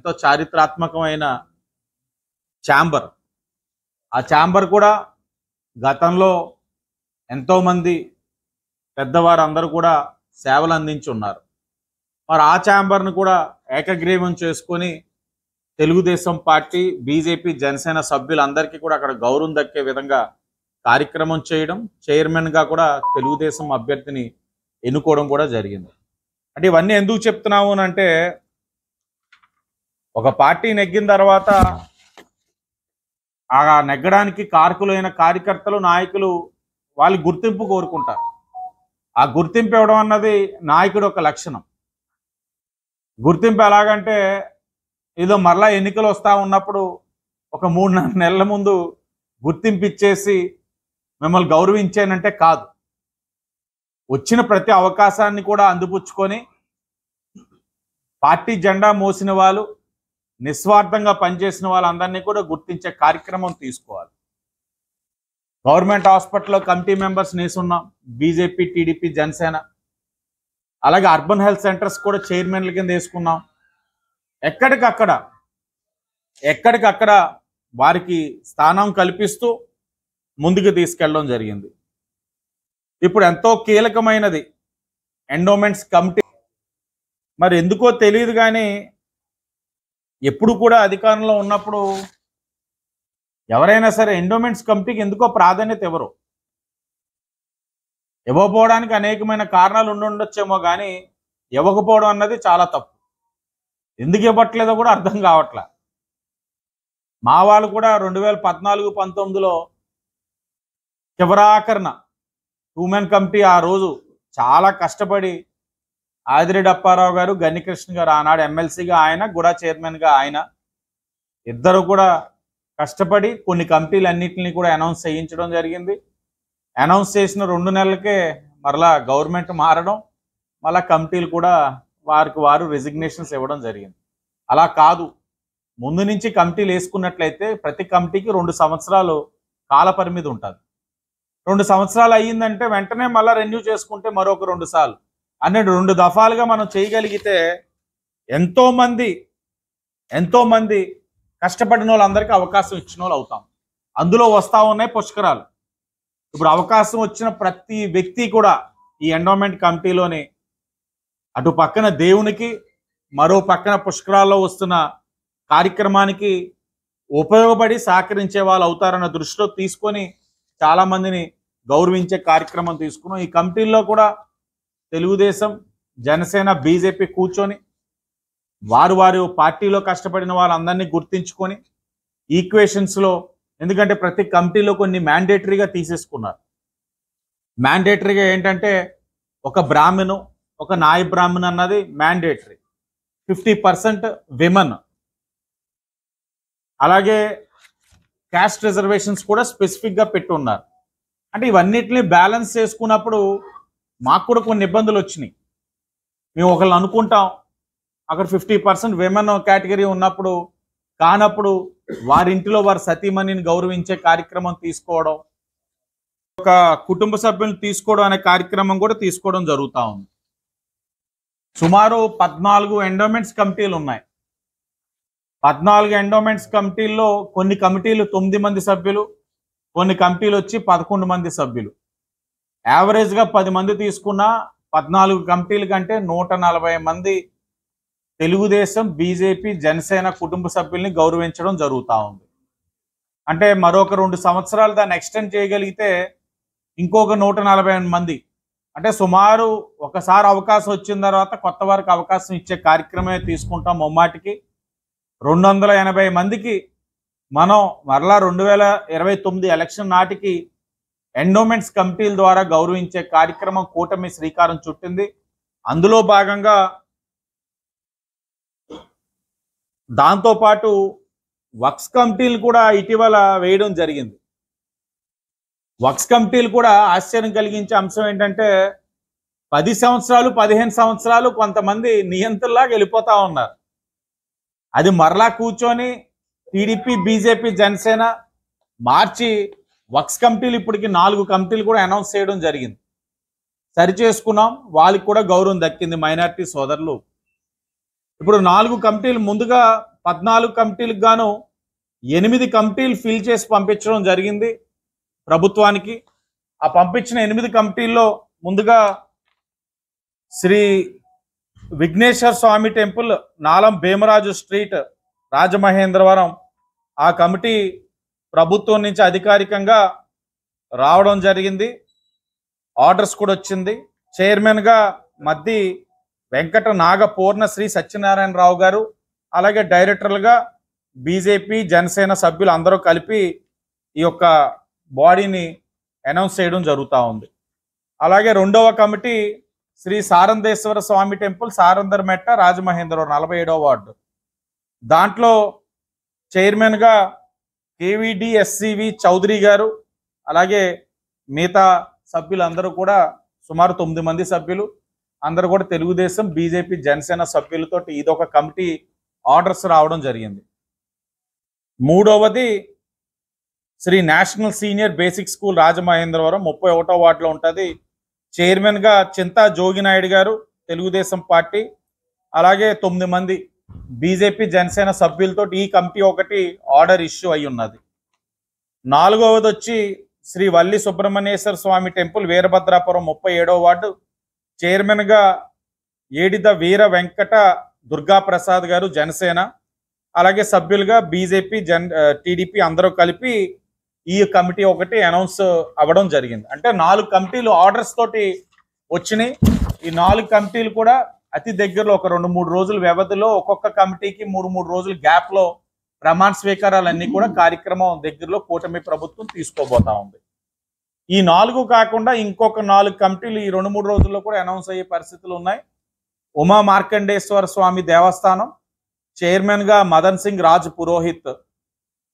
ఎంతో చారిత్రాత్మకమైన ఛాంబర్. ఆ ఛాంబర్ కూడా గతంలో ఎంతోమంది పెద్దవారు అందరూ కూడా సేవలు అందించి ఉన్నారు. మరి ఆ ఛాంబర్ను కూడా ఏకగ్రీవం చేసుకొని తెలుగుదేశం పార్టీ, బీజేపీ, జనసేన సభ్యులందరికీ కూడా అక్కడ గౌరవం దక్కే విధంగా కార్యక్రమం చేయడం, చైర్మన్గా కూడా తెలుగుదేశం అభ్యర్థిని ఎన్నుకోవడం కూడా జరిగింది. అంటే ఇవన్నీ ఎందుకు చెప్తున్నాము అంటే, ఒక పార్టీ నెగ్గిన తర్వాత ఆ నెగ్గడానికి కారకులైన కార్యకర్తలు, నాయకులు వాళ్ళు గుర్తింపు కోరుకుంటారు. ఆ గుర్తింపు ఇవ్వడం అన్నది నాయకుడు ఒక లక్షణం. గుర్తింపు ఎలాగంటే, ఏదో మరలా ఎన్నికలు వస్తూ ఉన్నప్పుడు ఒక 3-4 నెలల ముందు గుర్తింపు ఇచ్చేసి మిమ్మల్ని గౌరవించానంటే కాదు. వచ్చిన ప్రతి అవకాశాన్ని కూడా అందిపుచ్చుకొని పార్టీ జెండా మోసిన వాళ్ళు, నిస్వార్థంగా పనిచేసిన వాళ్ళందరినీ కూడా గుర్తించే కార్యక్రమం తీసుకోవాలి. గవర్నమెంట్ హాస్పిటల్లో కమిటీ మెంబర్స్ నేసున్నాం, బీజేపీ, టీడీపీ, జనసేన. అలాగే అర్బన్ హెల్త్ సెంటర్స్ కూడా చైర్మన్ల కింద వేసుకున్నాం. ఎక్కడికక్కడ వారికి స్థానం కల్పిస్తూ ముందుకు తీసుకెళ్ళడం జరిగింది. ఇప్పుడు ఎంతో కీలకమైనది ఎండోమెంట్స్ కమిటీ. మరి ఎందుకో తెలియదు కానీ ఎప్పుడు కూడా అధికారంలో ఉన్నప్పుడు ఎవరైనా సరే ఎండోమెంట్స్ కమిటీకి ఎందుకో ప్రాధాన్యత ఇవ్వరు. ఇవ్వకపోవడానికి అనేకమైన కారణాలు ఉండొచ్చేమో కానీ ఇవ్వకపోవడం అన్నది చాలా తప్పు. ఎందుకు ఇవ్వట్లేదో కూడా అర్థం కావట్లే. మా వాళ్ళు కూడా 2014-19లో చివరాఖరణ 2-మెన్ కమిటీ ఆ రోజు చాలా కష్టపడి ఆదిరెడ్డి అప్పారావు గారు, గన్నికృష్ణ గారు ఆనాడు ఎమ్మెల్సీగా ఆయన, గుడా చైర్మన్గా ఆయన, ఇద్దరు కూడా కష్టపడి కొన్ని కమిటీలన్నింటినీ కూడా అనౌన్స్ చేయించడం జరిగింది. అనౌన్స్ చేసిన 2 నెలలకే మరలా గవర్నమెంట్ మారడం, మళ్ళా కమిటీలు కూడా వారికి వారు రెసిగ్నేషన్స్ ఇవ్వడం జరిగింది. అలా కాదు, ముందు నుంచి కమిటీలు వేసుకున్నట్లయితే ప్రతి కమిటీకి 2 సంవత్సరాలు కాల పరిమితి ఉంటుంది. 2 సంవత్సరాలు అయ్యిందంటే వెంటనే మళ్ళీ రెన్యూ చేసుకుంటే మరొక 2 సార్లు అన్నట్టు 2 దఫాలుగా మనం చేయగలిగితే ఎంతోమంది కష్టపడిన వాళ్ళందరికీ అవకాశం ఇచ్చిన వాళ్ళు అవుతాం. అందులో వస్తూ ఉన్నాయి పుష్కరాలు. ఇప్పుడు అవకాశం వచ్చిన ప్రతి వ్యక్తి కూడా ఈ ఎండోమెంట్ కమిటీలోని అటు పక్కన దేవునికి, మరో పక్కన పుష్కరాల్లో వస్తున్న కార్యక్రమానికి ఉపయోగపడి సహకరించే వాళ్ళు అవుతారన్న దృష్టిలో తీసుకొని చాలామందిని గౌరవించే కార్యక్రమం తీసుకున్నాం. ఈ కమిటీల్లో కూడా తెలుగుదేశం, జనసేన, బీజేపీ కూర్చొని వారు పార్టీలో కష్టపడిన వాళ్ళందరినీ గుర్తించుకొని ఈక్వేషన్స్లో, ఎందుకంటే ప్రతి కమిటీలో కొన్ని మ్యాండేటరీగా తీసేసుకున్నారు. మ్యాండేటరీగా ఏంటంటే ఒక బ్రాహ్మణు, ఒక నాయ బ్రాహ్మణ్ అన్నది మ్యాండేటరీ, 50% విమెన్, అలాగే క్యాస్ట్ రిజర్వేషన్స్ కూడా స్పెసిఫిక్గా పెట్టున్నారు. అంటే ఇవన్నిటిని బ్యాలెన్స్ చేసుకున్నప్పుడు మాకు కూడా కొన్ని ఇబ్బందులు వచ్చినాయి. మేము ఒకళ్ళు అనుకుంటాం అక్కడ 50% విమెన్ కేటగిరీ ఉన్నప్పుడు కానప్పుడు వారింటిలో వారి సతీమణిని గౌరవించే కార్యక్రమం తీసుకోవడం, ఒక కుటుంబ సభ్యులను తీసుకోవడం అనే కార్యక్రమం కూడా తీసుకోవడం జరుగుతూ ఉంది. సుమారు 14 ఎండోమెంట్స్ కమిటీలు ఉన్నాయి. 14 ఎండోమెంట్స్ కమిటీల్లో కొన్ని కమిటీలు 9 మంది సభ్యులు, కొన్ని కమిటీలు వచ్చి 11 మంది సభ్యులు. యావరేజ్గా 10 మంది తీసుకున్న 14 కమిటీల కంటే 140 మంది తెలుగుదేశం, బీజేపీ, జనసేన కుటుంబ సభ్యుల్ని గౌరవించడం జరుగుతూ ఉంది. అంటే మరొక 2 సంవత్సరాలు దాన్ని ఎక్స్టెండ్ చేయగలిగితే ఇంకొక 140 మంది, అంటే సుమారు ఒకసారి అవకాశం వచ్చిన తర్వాత కొత్త వారికి అవకాశం ఇచ్చే కార్యక్రమే తీసుకుంటాం. ముమ్మాటికి 280 మందికి మనం మరలా 2029 ఎలక్షన్ నాటికి ఎండోమెంట్స్ కమిటీల ద్వారా గౌరవించే కార్యక్రమం కూటమి శ్రీకారం చుట్టింది. అందులో భాగంగా దాంతోపాటు వక్స్ కమిటీలు కూడా ఇటీవల వేయడం జరిగింది. వక్స్ కమిటీలు కూడా ఆశ్చర్యం కలిగించే అంశం ఏంటంటే 10 సంవత్సరాలు 15 సంవత్సరాలు కొంతమంది నియంత్రణలాగా వెళ్ళిపోతూ ఉన్నారు. అది మరలా కూర్చొని టీడీపీ, బీజేపీ, జనసేన మార్చి వక్స్ కమిటీలు ఇప్పటికి 4 కమిటీలు కూడా అనౌన్స్ చేయడం జరిగింది. సరి చేసుకున్నాం, వాళ్ళకి కూడా గౌరవం దక్కింది మైనారిటీ సోదరులు. ఇప్పుడు 4 కమిటీలు ముందుగా 14 కమిటీలకు గాను 8 కమిటీలు ఫిల్ చేసి పంపించడం జరిగింది ప్రభుత్వానికి. ఆ పంపించిన 8 కమిటీల్లో ముందుగా శ్రీ విఘ్నేశ్వర స్వామి టెంపుల్, నాలం భీమరాజు స్ట్రీట్, రాజమహేంద్రవరం. ఆ కమిటీ ప్రభుత్వం నుంచి అధికారికంగా రావడం జరిగింది, ఆర్డర్స్ కూడా వచ్చింది. చైర్మన్గా మద్ది వెంకట నాగపూర్ణ శ్రీ సత్యనారాయణరావు గారు, అలాగే డైరెక్టర్లుగా బీజేపీ జనసేన సభ్యులు అందరూ కలిపి ఈ యొక్క బాడీని అనౌన్స్ చేయడం జరుగుతూ ఉంది. అలాగే రెండవ కమిటీ శ్రీ సారందేశ్వర స్వామి టెంపుల్, సారందర్మెట్ట, రాజమహేంద్రవరం, 47వ వార్డు. దాంట్లో చైర్మన్గా కేవీడి ఎస్సివి చౌదరి గారు, అలాగే మిగతా సభ్యులందరూ కూడా సుమారు 9 మంది సభ్యులు, అందరూ కూడా తెలుగుదేశం బీజేపీ జనసేన సభ్యులతో ఇదొక కమిటీ ఆర్డర్స్ రావడం జరిగింది. మూడవది Shri national senior basic school, Rajamahendravaram, 31వ వార్డులో ఉంటుంది. చైర్మన్గా చింతా జోగినాయుడు గారు, తెలుగుదేశం పార్టీ, అలాగే 9 మంది బీజేపీ జనసేన సభ్యులతో ఈ కమిటీ ఒకటి ఆర్డర్ ఇష్యూ అయి ఉన్నది. నాలుగవది వచ్చి శ్రీ వల్లి సుబ్రహ్మణ్యేశ్వర స్వామి టెంపుల్, వీరభద్రాపురం, 37వ వార్డు. చైర్మన్గా ఏడిద వీర వెంకట దుర్గాప్రసాద్ గారు, జనసేన, అలాగే సభ్యులుగా బీజేపీ టీడీపీ అందరూ కలిపి ఈ కమిటీ ఒకటి అనౌన్స్ అవ్వడం జరిగింది. అంటే 4 కమిటీలు ఆర్డర్స్ తోటి వచ్చినాయి. ఈ 4 కమిటీలు కూడా అతి దగ్గరలో ఒక 2-3 రోజుల వ్యవధిలో ఒక్కొక్క కమిటీకి 3-3 రోజుల గ్యాప్లో ప్రమాణ స్వీకారాలన్నీ కూడా కార్యక్రమం దగ్గరలో కూటమి ప్రభుత్వం తీసుకోబోతా ఉంది. ఈ 4 కాకుండా ఇంకొక 4 కమిటీలు ఈ 2-3 రోజుల్లో కూడా అనౌన్స్ అయ్యే పరిస్థితులు ఉన్నాయి. ఉమా మార్కండేశ్వర స్వామి దేవస్థానం, చైర్మన్గా మదన్ సింగ్ రాజ్ పురోహిత్,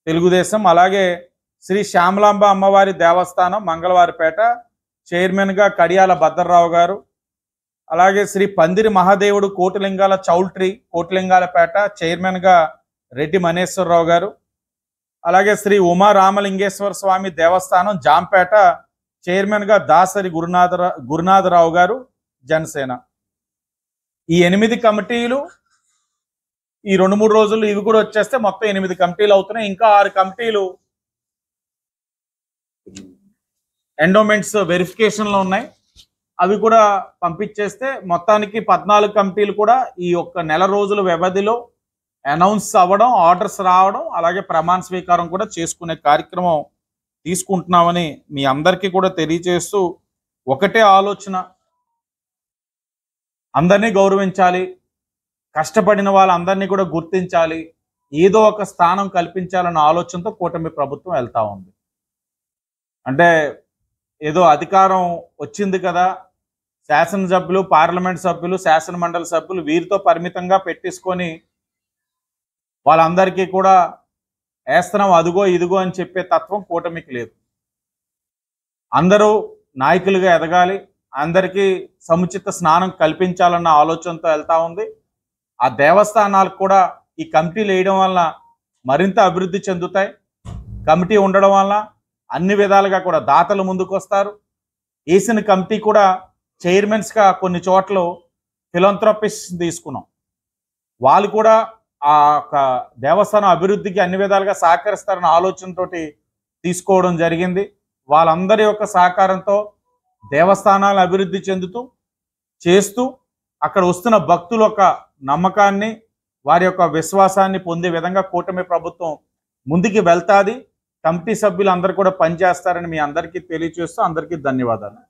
తెలుగుదేశం. అలాగే శ్రీ శ్యామలాంబ అమ్మవారి దేవస్థానం, మంగళవారిపేట, చైర్మన్గా కడియాల భద్రరావు గారు. అలాగే శ్రీ పందిరి మహాదేవుడు కోటిలింగాల చౌల్ట్రీ, కోటిలింగాలపేట, చైర్మన్గా రెడ్డి మనేశ్వరరావు గారు. అలాగే శ్రీ ఉమా రామలింగేశ్వర స్వామి దేవస్థానం, జాంపేట, చైర్మన్గా దాసరి గురునాథరావు గారు, జనసేన. ఈ 8 కమిటీలు ఈ 2-3 రోజులు ఇవి కూడా వచ్చేస్తే మొత్తం 8 కమిటీలు అవుతున్నాయి. ఇంకా 6 కమిటీలు ఎండోమెంట్స్ వెరిఫికేషన్లో ఉన్నాయి, అవి కూడా పంపించేస్తే మొత్తానికి 14 కమిటీలు కూడా ఈ ఒక్క నెల రోజుల వ్యవధిలో అనౌన్స్ అవ్వడం, ఆర్డర్స్ రావడం, అలాగే ప్రమాణ స్వీకారం కూడా చేసుకునే కార్యక్రమం తీసుకుంటున్నామని మీ అందరికీ కూడా తెలియజేస్తూ, ఒకటే ఆలోచన, అందరినీ గౌరవించాలి, కష్టపడిన వాళ్ళందరినీ కూడా గుర్తించాలి, ఏదో ఒక స్థానం కల్పించాలన్న ఆలోచనతో కూటమి ప్రభుత్వం వెళ్తా ఉంది. అంటే ఏదో అధికారం వచ్చింది కదా, శాసనసభ్యులు, పార్లమెంట్ సభ్యులు, శాసన మండలి సభ్యులు వీరితో పరిమితంగా పెట్టేసుకొని వాళ్ళందరికీ కూడా వేస్తున్నాం అదిగో ఇదిగో అని చెప్పే తత్వం కూటమికి లేదు. అందరూ నాయకులుగా ఎదగాలి, అందరికీ సముచిత స్నానం కల్పించాలన్న ఆలోచనతో వెళ్తా ఉంది. ఆ దేవస్థానాలకు కూడా ఈ కమిటీలు వేయడం వల్ల మరింత అభివృద్ధి చెందుతాయి. కమిటీ ఉండడం వల్ల అన్ని విధాలుగా కూడా దాతలు ముందుకు వస్తారు. వేసిన కమిటీ కూడా చైర్మన్స్గా కొన్ని చోట్ల ఫిలాంథ్రపిస్ట్ తీసుకున్నాం, వాళ్ళు కూడా ఆ దేవస్థానం అభివృద్ధికి అన్ని విధాలుగా సహకరిస్తారన్న ఆలోచనతో తీసుకోవడం జరిగింది. వాళ్ళందరి యొక్క సహకారంతో దేవస్థానాలు అభివృద్ధి చేస్తూ అక్కడ వస్తున్న భక్తుల యొక్క నమ్మకాన్ని, వారి యొక్క విశ్వాసాన్ని పొందే విధంగా కూటమి ప్రభుత్వం ముందుకు వెళ్తాది. కమిటీ సభ్యులు అందరూ కూడా పనిచేస్తారని మీ అందరికీ తెలియజేస్తూ అందరికీ ధన్యవాదాలు.